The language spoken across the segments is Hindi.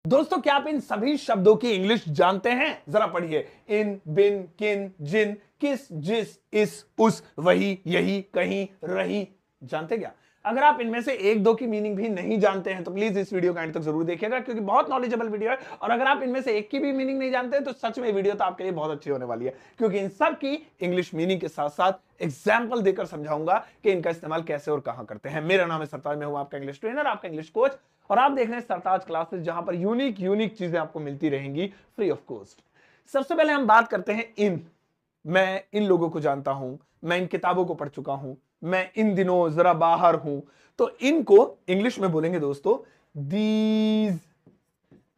दोस्तों क्या आप इन सभी शब्दों की इंग्लिश जानते हैं? जरा पढ़िए। इन, बिन, किन, जिन, किस, जिस, इस, उस, वही, यही, कहीं, रही। जानते क्या? अगर आप इनमें से एक दो की मीनिंग भी नहीं जानते हैं तो प्लीज इस वीडियो का एंड तक जरूर देखिएगा, क्योंकि बहुत नॉलेजेबल वीडियो है। और अगर आप इनमें से एक की भी मीनिंग नहीं जानते हैं तो सच में वीडियो तो आपके लिए बहुत अच्छी होने वाली है, क्योंकि इन सब की इंग्लिश मीनिंग के साथ साथ एग्जाम्पल देकर समझाऊंगा कि इनका इस्तेमाल कैसे और कहां करते हैं। मेरा नाम है सरताज, मैं हूं आपका इंग्लिश ट्रेनर, आपका इंग्लिश कोच, और आप देख रहे हैं सरताज क्लासेस, जहां पर यूनिक चीजें आपको मिलती रहेंगी फ्री ऑफ कॉस्ट। सबसे पहले हम बात करते हैं इन। मैं इन लोगों को जानता हूं, मैं इन किताबों को पढ़ चुका हूं, मैं इन दिनों जरा बाहर हूं। तो इनको इंग्लिश में बोलेंगे दोस्तों दीज।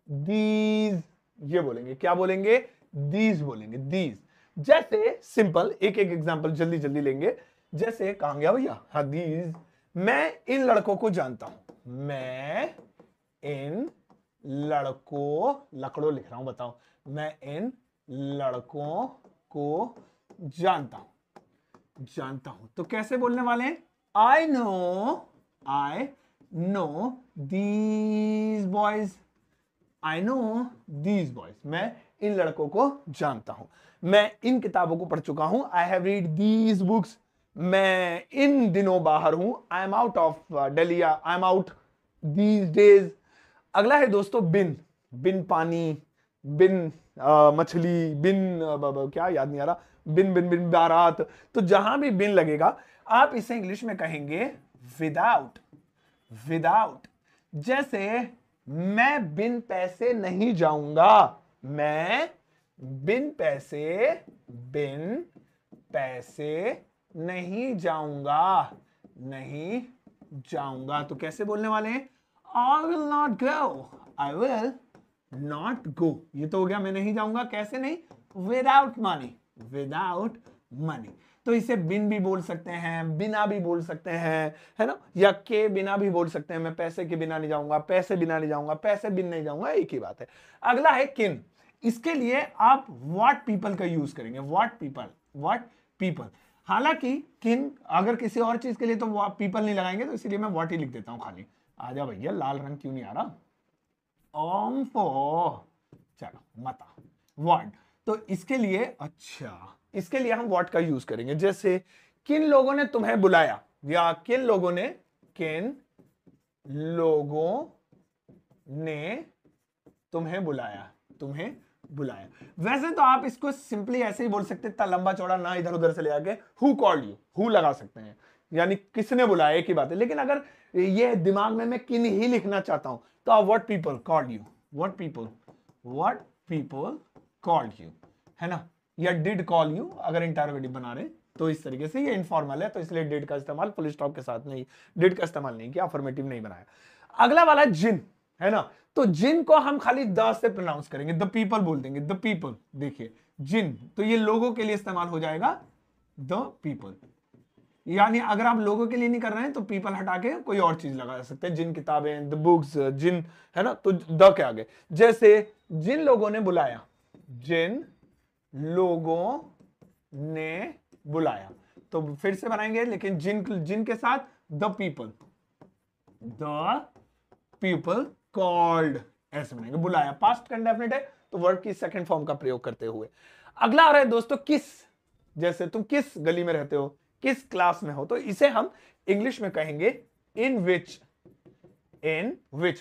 दीज ये बोलेंगे, क्या बोलेंगे? दीज बोलेंगे, दीज। जैसे सिंपल एक एक एग्जांपल जल्दी जल्दी लेंगे। जैसे कहां गया भैया? हाँ, दीज। मैं इन लड़कों को जानता हूं, मैं इन लड़कों लिख रहा हूं, बताओ। मैं इन लड़कों को जानता हूं तो कैसे बोलने वाले हैं? I know these boys. I know these boys. मैं इन लड़कों को जानता हूं, मैं इन किताबों को पढ़ चुका हूं। आई हैव रीड दीज बुक्स। मैं इन दिनों बाहर हूं, I am out of Delhi, I am out these days. अगला है दोस्तों बिन। बिन पानी, बिन मछली, बिन क्या याद नहीं आ रहा, बिन बिन बिन बारात। तो जहां भी बिन लगेगा आप इसे इंग्लिश में कहेंगे विदाउट। विदाउट। जैसे मैं बिन पैसे नहीं जाऊंगा, मैं बिन पैसे नहीं जाऊंगा, तो कैसे बोलने वाले हैं? I will not go, I will not go। ये तो हो गया मैं नहीं जाऊंगा, कैसे नहीं? Without money। तो इसे बिन भी बोल सकते हैं, बिना भी बोल सकते हैं, है ना, या के बिना भी बोल सकते हैं। मैं पैसे के बिना नहीं जाऊंगा, पैसे बिना नहीं जाऊंगा, पैसे बिन नहीं जाऊंगा, एक ही बात है। अगला है किन। इसके लिए आप व्हाट पीपल का यूज करेंगे, व्हाट पीपल। हालांकि किन अगर किसी और चीज के लिए तो पीपल नहीं लगाएंगे, तो इसीलिए मैं व्हाट ही लिख देता हूं खाली। आजा भैया, लाल रंग क्यों नहीं आ रहा? ओम फो, चलो मता, व्हाट। तो इसके लिए इसके लिए हम व्हाट का यूज करेंगे। जैसे किन लोगों ने तुम्हें बुलाया, या किन लोगों ने तुम्हें बुलाया। वैसे तो आप इसको सिंपली ऐसे ही बोल सकते हैं, इतना लंबा चौड़ा ना इधर उधर से ले आके हु कॉल्ड यू, हु लगा सकते हैं, यानी किसने बुलाया, एक ही बात है। लेकिन अगर ये दिमाग में मैं किन ही लिखना चाहता हूं तो आप what people called you, what people called you, है ना, या डिड कॉल यू अगर इंटरोगेटिव बना रहे। तो इस तरीके से ये इनफॉर्मल है, तो इसलिए डिड का इस्तेमाल फुल स्टॉप के साथ नहीं, डिड का इस्तेमाल नहीं किया, अफर्मेटिव नहीं बनाया। अगला वाला जिन, है ना, तो जिन को हम खाली द से प्रोनाउंस करेंगे, द पीपल बोल देंगे, द पीपल। देखिए जिन, तो ये लोगों के लिए इस्तेमाल हो जाएगा, द पीपल। यानी अगर आप लोगों के लिए नहीं कर रहे हैं तो पीपल हटा के कोई और चीज लगा सकते हैं, जिन किताबें, द बुक्स, जिन, है ना, तो द के आगे। जैसे जिन लोगों ने बुलाया, जिन लोगों ने बुलाया, तो फिर से बनाएंगे, लेकिन जिन के साथ द पीपल कॉल्ड, ऐसे बनाएंगे, बुलाया। पास्ट इंडेफिनिट है तो वर्ड की सेकंड फॉर्म का प्रयोग करते हुए। अगला आ रहा है दोस्तों किस। जैसे तुम किस गली में रहते हो, किस क्लास में हो, तो इसे हम इंग्लिश में कहेंगे इन विच।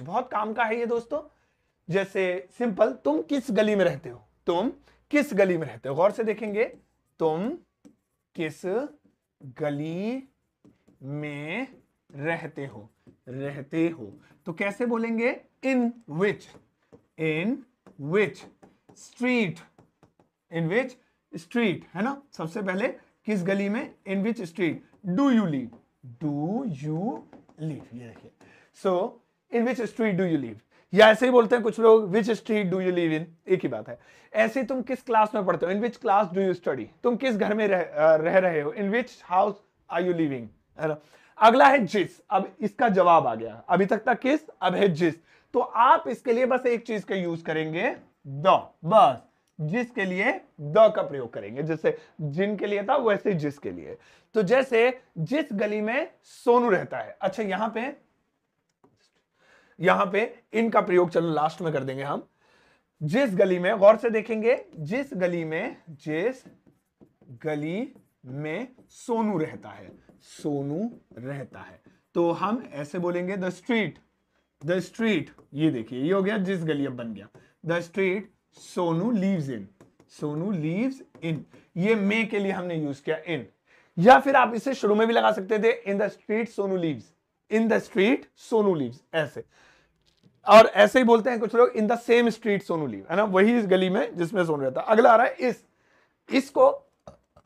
बहुत काम का है ये दोस्तों। जैसे सिंपल, तुम किस गली में रहते हो, तुम किस गली में रहते हो, गौर से देखेंगे, तुम किस गली में रहते हो, तो कैसे बोलेंगे? इन विच स्ट्रीट, है ना। सबसे पहले किस गली में, in which street do you live, ये देखिए। So in which street do you live, या ऐसे ही बोलते हैं कुछ लोग, which street do you live in, एक ही बात है। ऐसे तुम किस क्लास में पढ़ते हो, in which class do you study, तुम किस घर में रह रहे हो, in which house are you living, है ना। अगला है जिस। अब इसका जवाब आ गया, अभी तक किस, अब है जिस। तो आप इसके लिए बस एक चीज का यूज करेंगे, द, बस। जिसके लिए द का प्रयोग करेंगे, जैसे जिन के लिए था वैसे जिस के लिए। तो जैसे जिस गली में सोनू रहता है, अच्छा यहां पे यहां पे इन का प्रयोग चलो लास्ट में कर देंगे हम। जिस गली में, गौर से देखेंगे, जिस गली में सोनू रहता है, सोनू रहता है, तो हम ऐसे बोलेंगे द स्ट्रीट, ये देखिए ये हो गया जिस गली, अब बन गया the street Sonu leaves in, Sonu leaves इन, ये मे के लिए हमने यूज किया इन। या फिर आप इसे शुरू में भी लगा सकते थे, in the street Sonu leaves, in the street Sonu leaves, ऐसे। और ऐसे ही बोलते हैं कुछ लोग, in the same street Sonu leave, है ना, वही इस गली में जिसमें सोनू रहता है। अगला आ रहा है इसको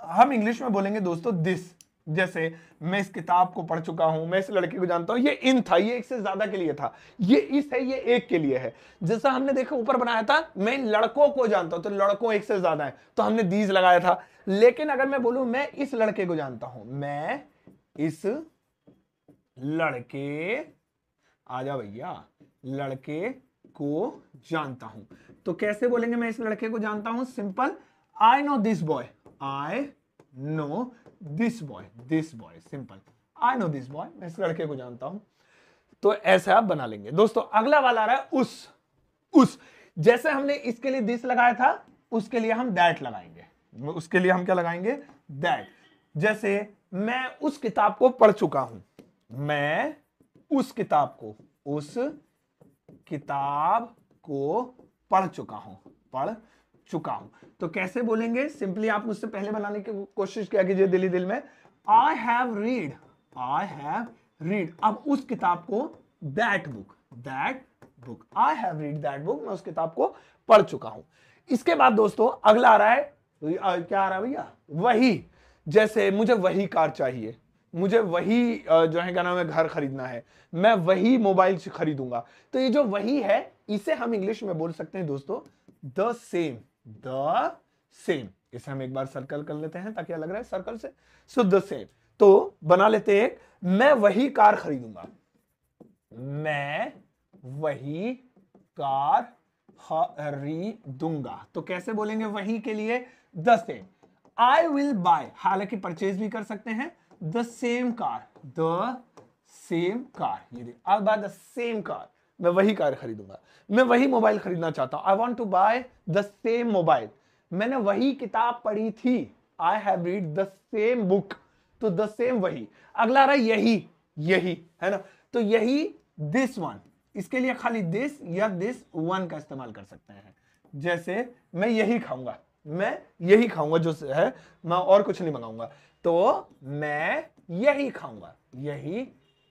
हम इंग्लिश में बोलेंगे दोस्तों दिस। जैसे मैं इस किताब को पढ़ चुका हूं, मैं इस लड़के को जानता हूं, ये इन था, ये एक से ज्यादा के लिए था, ये इस है, ये एक के लिए है। जैसा हमने देखा ऊपर बनाया था, मैं इन लड़कों को जानता हूं, तो लड़कों एक से ज्यादा है, तो हमने दीज लगाया था। लेकिन अगर मैं बोलूं मैं इस लड़के को जानता हूं, मैं इस लड़के, आजा भैया, लड़के को जानता हूं, तो कैसे बोलेंगे मैं इस लड़के को जानता हूं? Simple, I know this boy, I know this boy, simple, I know this boy, मैं इस लड़के को जानता हूं। तो ऐसे आप बना लेंगे दोस्तों। अगला वाला आ रहा है उस। जैसे हमने इसके लिए दिस लगाया था, उसके लिए हम दैट लगाएंगे, उसके लिए हम क्या लगाएंगे? दैट। जैसे मैं उस किताब को पढ़ चुका हूं, मैं उस किताब को पढ़ चुका हूं, तो कैसे बोलेंगे? सिंपली आप मुझसे पहले बनाने की कोशिश किया कीजिए दिल में, आई हैव रीड, अब उस किताब को, that book, I have read that book, मैं उस किताब को पढ़ चुका हूं। इसके बाद दोस्तों अगला आ रहा है, क्या आ रहा है भैया? वही। जैसे मुझे वही कार चाहिए, मुझे वही जो है क्या नाम है, घर खरीदना है, मैं वही मोबाइल से खरीदूंगा, तो ये जो वही है, इसे हम इंग्लिश में बोल सकते हैं दोस्तों द सेम, इसे हम एक बार सर्कल कर लेते हैं ताकि लग रहा है सर्कल से। सो द सेम, तो बना लेते हैं, मैं वही कार खरीदूंगा, मैं वही कार खरीदूंगा, तो कैसे बोलेंगे वही के लिए? The same. I will buy, हालांकि परचेज भी कर सकते हैं, द सेम कार, ये देखिए, अब द सेम कार, मैं वही कार खरीदूंगा, मैं वही मोबाइल खरीदना चाहता हूं, I want to buy the same mobile, मैंने वही किताब पढ़ी थी, I have read the same book, तो द सेम वही। अगला रहा यही है ना, तो यही दिस वन, इसके लिए खाली दिस या दिस वन का इस्तेमाल कर सकते हैं। जैसे मैं यही खाऊंगा, जो है, मैं और कुछ नहीं मंगाऊंगा, तो मैं यही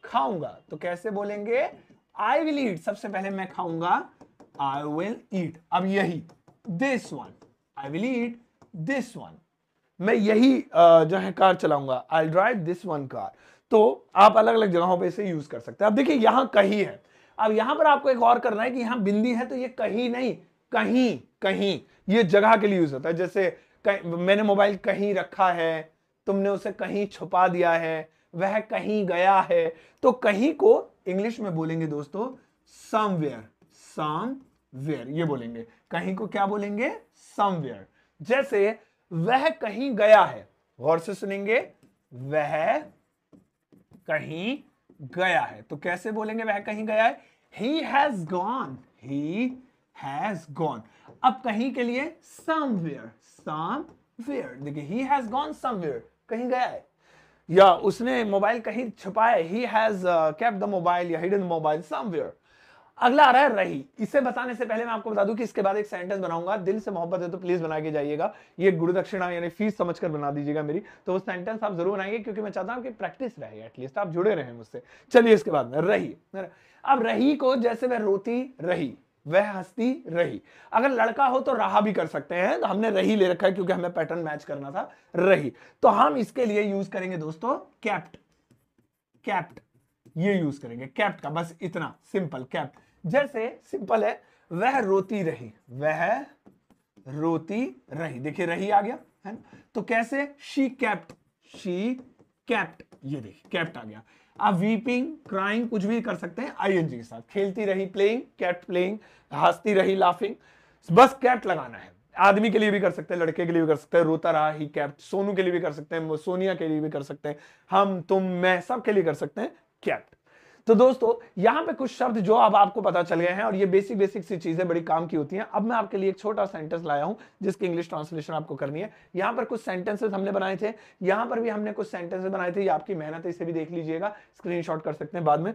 खाऊंगा, तो कैसे बोलेंगे? आई विल ईट, सबसे पहले मैं खाऊंगा, आई विल ईट, अब यही this one, I will eat this one, मैं यही जो है कार चलाऊंगा, I drive this one car. तो आप अलग अलग जगहों पे इसे यूज कर सकते हैं। अब देखिए यहां कहीं है, अब यहां पर आपको एक और करना है कि यहां बिंदी है, तो ये कहीं नहीं, कहीं ये जगह के लिए यूज होता है। जैसे मैंने मोबाइल कहीं रखा है, तुमने उसे कहीं छुपा दिया है, वह कहीं गया है, तो कहीं को इंग्लिश में बोलेंगे दोस्तों समवेयर, ये बोलेंगे, कहीं को क्या बोलेंगे? समवेयर। जैसे वह कहीं गया है, गौर से सुनेंगे, वह कहीं गया है, तो कैसे बोलेंगे वह कहीं गया है? he has gone, अब कहीं के लिए somewhere, देखिए he has gone somewhere, कहीं गया है, या उसने मोबाइल कहीं छुपाया, he has kept the mobile या hidden mobile somewhere। अगला आ रहा है रही। इसे बताने से पहले मैं आपको बता दूं कि इसके बाद एक सेंटेंस बनाऊंगा, दिल से मोहब्बत है तो प्लीज बना के जाइएगा, ये गुरु दक्षिणा यानी फीस समझकर बना दीजिएगा मेरी, तो वो सेंटेंस आप जरूर बनाएंगे, क्योंकि मैं चाहता हूं कि प्रैक्टिस रहे, एटलीस्ट आप जुड़े रहे मुझसे। चलिए इसके बाद में रही। अब रही को, जैसे वह रोती रही, वह हंसती रही, अगर लड़का हो तो रहा भी कर सकते हैं, तो हमने रही ले रखा है क्योंकि हमें पैटर्न मैच करना था, रही, तो हम इसके लिए यूज करेंगे दोस्तों कैप्ट, ये यूज करेंगे कैप्ट का, बस इतना सिंपल, कैप्ट। जैसे सिंपल है, वह रोती रही, देखिए रही आ गया है ना, तो कैसे? शी कैप्ट, ये देखिए कैप्ट आ गया। आप वीपिंग, क्राइंग कुछ भी कर सकते हैं आईएनजी के साथ, खेलती रही, प्लेइंग, कैप्ट प्लेइंग, हंसती रही, लाफिंग, बस कैप्ट लगाना है। आदमी के लिए भी कर सकते हैं, लड़के के लिए भी कर सकते हैं, रोता रहा, ही कैप्ट, सोनू के लिए भी कर सकते हैं, सोनिया के लिए भी कर सकते हैं, हम, तुम, मैं, सब के लिए कर सकते हैं कैप्ट। तो दोस्तों यहां पे कुछ शब्द जो अब आपको पता चल गए हैं और ये बेसिक बेसिक सी चीजें बड़ी काम की होती हैं। अब मैं आपके लिए एक छोटा सेंटेंस लाया हूं जिसकी इंग्लिश ट्रांसलेशन आपको करनी है। यहां पर कुछ सेंटेंसेस हमने बनाए थे, यहां पर भी हमने कुछ सेंटेंसेस बनाए थे। ये आपकी मेहनत है, इसे भी देख लीजिएगा, स्क्रीनशॉट कर सकते हैं बाद में।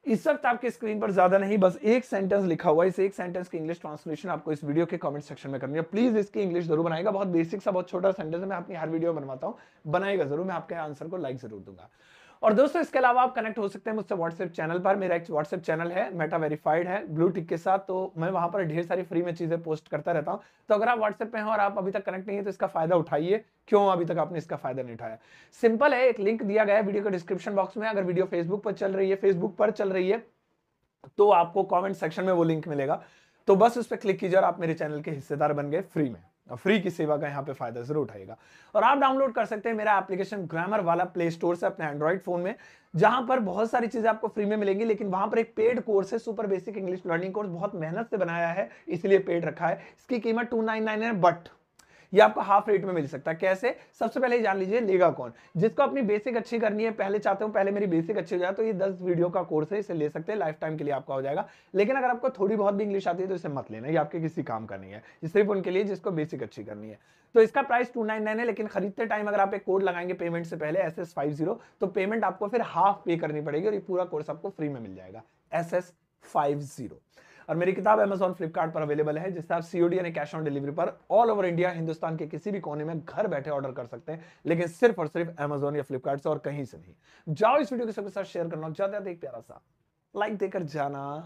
इस वक्त आपके स्क्रीन पर ज्यादा नहीं, बस एक सेंटेंस लिखा हुआ है। इस एक सेंटेंस की इंग्लिश ट्रांसलेशन आपको इस वीडियो के कमेंट सेक्शन में करनी है। प्लीज इसकी इंग्लिश जरूर बनाएगा, बहुत बेसिक सा बहुत छोटा सेंटेंस है, मैं अपनी हर वीडियो में बनवाता हूं, बनाएगा जरूर, मैं आपके आंसर को लाइक जरूर दूंगा। और दोस्तों इसके अलावा आप कनेक्ट हो सकते हैं मुझसे व्हाट्सएप चैनल पर। मेरा एक व्हाट्सएप चैनल है, मेटा वेरीफाइड है ब्लू टिक के साथ, तो मैं वहां पर ढेर सारी फ्री में चीजें पोस्ट करता रहता हूं। तो अगर आप व्हाट्सएप पे हैं और आप अभी तक कनेक्ट नहीं है तो इसका फायदा उठाइए। क्यों अभी तक आपने इसका फायदा नहीं उठाया? सिंपल है, एक लिंक दिया गया है वीडियो के डिस्क्रिप्शन बॉक्स में। अगर वीडियो फेसबुक पर चल रही है तो आपको कमेंट सेक्शन में वो लिंक मिलेगा, तो बस उस पर क्लिक कीजिए और आप मेरे चैनल के हिस्सेदार बन गए फ्री में। और फ्री की सेवा का यहाँ पे फायदा जरूर उठाएगा। और आप डाउनलोड कर सकते हैं मेरा एप्लीकेशन ग्रामर वाला प्ले स्टोर से अपने एंड्रॉइड फोन में, जहां पर बहुत सारी चीजें आपको फ्री में मिलेंगी। लेकिन वहां पर एक पेड कोर्स है, super basic English learning course, बहुत मेहनत से बनाया है इसलिए पेड रखा है। इसकी कीमत 299 है, बट ये आपको हाफ रेट में मिल सकता है। कैसे? सबसे पहले जान लीजिए लेगा कौन। जिसको अपनी बेसिक अच्छी करनी है, पहले चाहते हो पहले मेरी बेसिक अच्छी हो जाए, तो ये 10 वीडियो का कोर्स है, इसे ले सकते हैं, लाइफ टाइम के लिए आपका हो जाएगा। लेकिन अगर आपको थोड़ी बहुत भी इंग्लिश आती है तो इसे मत लेना, ये आपके किसी काम का नहीं है, ये सिर्फ उनके लिए जिसको बेसिक अच्छी करनी है। तो इसका प्राइस 299 है, लेकिन खरीदते टाइम अगर आप एक कोड लगाएंगे पेमेंट से पहले SS50, तो पेमेंट आपको फिर हाफ पे करनी पड़ेगी और ये पूरा कोर्स आपको फ्री में मिल जाएगा, SS50। और मेरी किताब Amazon फ्लिपकार्ट पर अवेलेबल है, जिससे आप COD यानी कैश ऑन डिलीवरी पर ऑल ओवर इंडिया, हिंदुस्तान के किसी भी कोने में घर बैठे ऑर्डर कर सकते हैं, लेकिन सिर्फ और सिर्फ Amazon या फ्लिपकार्ट से और कहीं से नहीं। जाओ इस वीडियो के सबके साथ शेयर करना, ज्यादा एक प्यारा सा लाइक देकर जाना।